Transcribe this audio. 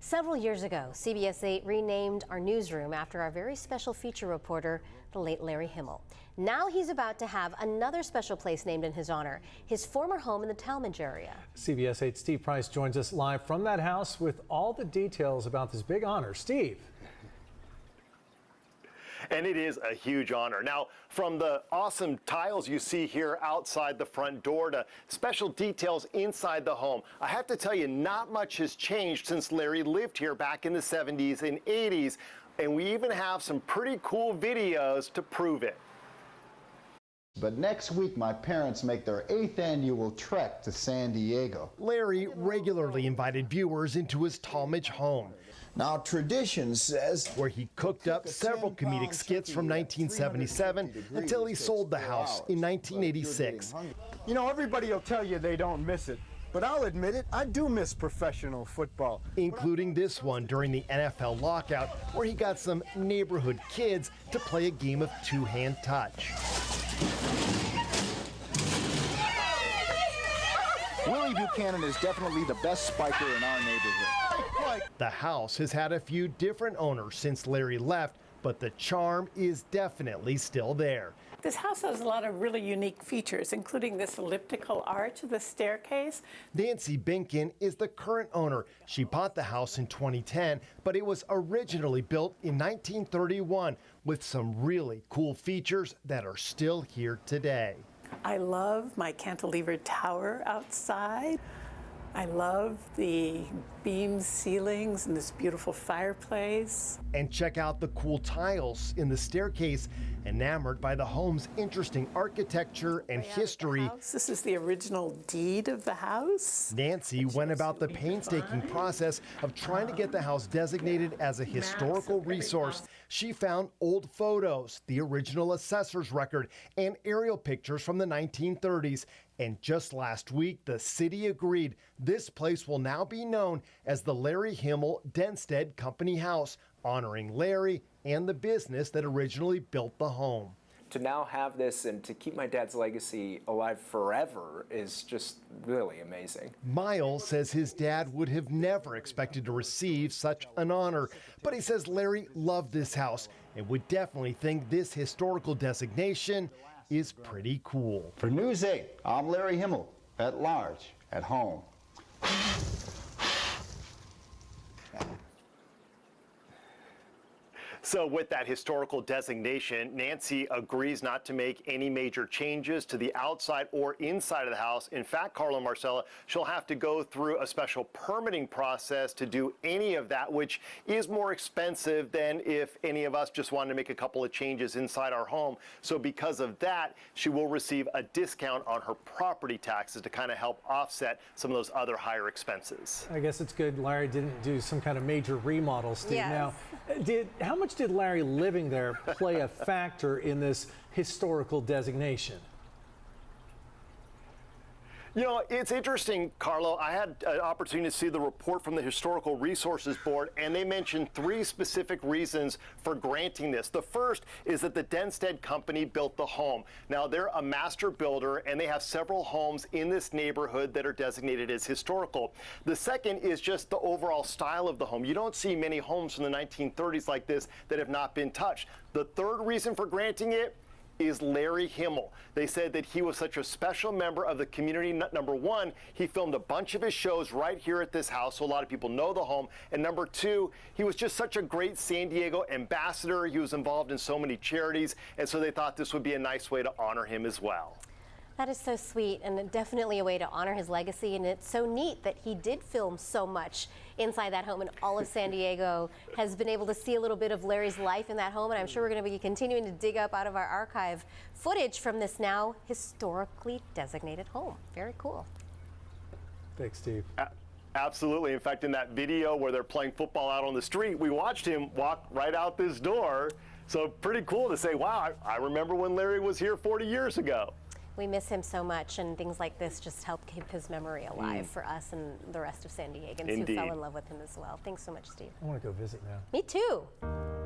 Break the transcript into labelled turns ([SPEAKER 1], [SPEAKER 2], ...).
[SPEAKER 1] Several years ago, CBS 8 renamed our newsroom after our very special feature reporter, the late Larry Himmel. Now he's about to have another special place named in his honor, his former home in the Talmadge area.
[SPEAKER 2] CBS 8's Steve Price joins us live from that house with all the details about this big honor. Steve.
[SPEAKER 3] And it is a huge honor. Now, from the awesome tiles you see here outside the front door to special details inside the home, I have to tell you, not much has changed since Larry lived here back in the 70s and 80s. And we even have some pretty cool videos to prove it.
[SPEAKER 4] But next week, my parents make their 8th annual trek to San Diego.
[SPEAKER 5] Larry regularly invited viewers into his Talmadge home.
[SPEAKER 4] Now, tradition says
[SPEAKER 5] where he cooked up several comedic skits from 1977 until he sold the house in 1986.
[SPEAKER 6] You know, everybody will tell you they don't miss it. But I'll admit it, I do miss professional football.
[SPEAKER 5] Including this one during the NFL lockout, where he got some neighborhood kids to play a game of two-hand touch.
[SPEAKER 4] Willy Buchanan is definitely the best spiker in our neighborhood.
[SPEAKER 5] The house has had a few different owners since Larry left, but the charm is definitely still there.
[SPEAKER 7] This house has a lot of really unique features, including this elliptical arch of the staircase.
[SPEAKER 5] Nancy Binkin is the current owner. She bought the house in 2010, but it was originally built in 1931 with some really cool features that are still here today.
[SPEAKER 7] I love my cantilevered tower outside. I love the beam ceilings and this beautiful fireplace.
[SPEAKER 5] And check out the cool tiles in the staircase, enamored by the home's interesting architecture and history.
[SPEAKER 7] This is the original deed of the house.
[SPEAKER 5] Nancy went about the painstaking process of trying to get the house designated as a historical resource. She found old photos, the original assessor's record, and aerial pictures from the 1930s. And just last week, the city agreed this place will now be known as the Larry Himmel Denstead Company House, honoring Larry and the business that originally built the home.
[SPEAKER 8] To now have this and to keep my dad's legacy alive forever is just really amazing.
[SPEAKER 5] Miles says his dad would have never expected to receive such an honor, but he says Larry loved this house and would definitely think this historical designation is pretty cool.
[SPEAKER 4] For News 8, I'm Larry Himmel, at large, at home.
[SPEAKER 3] So with that historical designation, Nancy agrees not to make any major changes to the outside or inside of the house. In fact, Carla and Marcella, she'll have to go through a special permitting process to do any of that, which is more expensive than if any of us just wanted to make a couple of changes inside our home. So because of that, she will receive a discount on her property taxes to kind of help offset some of those other higher expenses.
[SPEAKER 2] I guess it's good Larry didn't do some kind of major remodel, Steve.
[SPEAKER 1] Yes.
[SPEAKER 2] Now, how much did Larry living there play a factor in this historical designation?
[SPEAKER 3] You know, it's interesting, Carlo. I had an opportunity to see the report from the Historical Resources Board, and they mentioned 3 specific reasons for granting this. The first is that the Denstead Company built the home. Now, they're a master builder, and they have several homes in this neighborhood that are designated as historical. The second is just the overall style of the home. You don't see many homes from the 1930s like this that have not been touched. The third reason for granting it is Larry Himmel. They said that he was such a special member of the community. Number one, he filmed a bunch of his shows right here at this house, so a lot of people know the home. And number two, he was just such a great San Diego ambassador. He was involved in so many charities, and so they thought this would be a nice way to honor him as well.
[SPEAKER 1] That is so sweet and definitely a way to honor his legacy, and it's so neat that he did film so much inside that home, and all of San Diego has been able to see a little bit of Larry's life in that home, and I'm sure we're going to be continuing to dig up out of our archive footage from this now historically designated home. Very cool.
[SPEAKER 2] Thanks, Steve.
[SPEAKER 3] Absolutely. In fact, in that video where they're playing football out on the street, we watched him walk right out this door. So pretty cool to say, wow, I remember when Larry was here 40 years ago.
[SPEAKER 1] We miss him so much, and things like this just help keep his memory alive for us and the rest of San Diegans who fell in love with him as well. Thanks so much, Steve.
[SPEAKER 2] I want to go visit now.
[SPEAKER 1] Me too.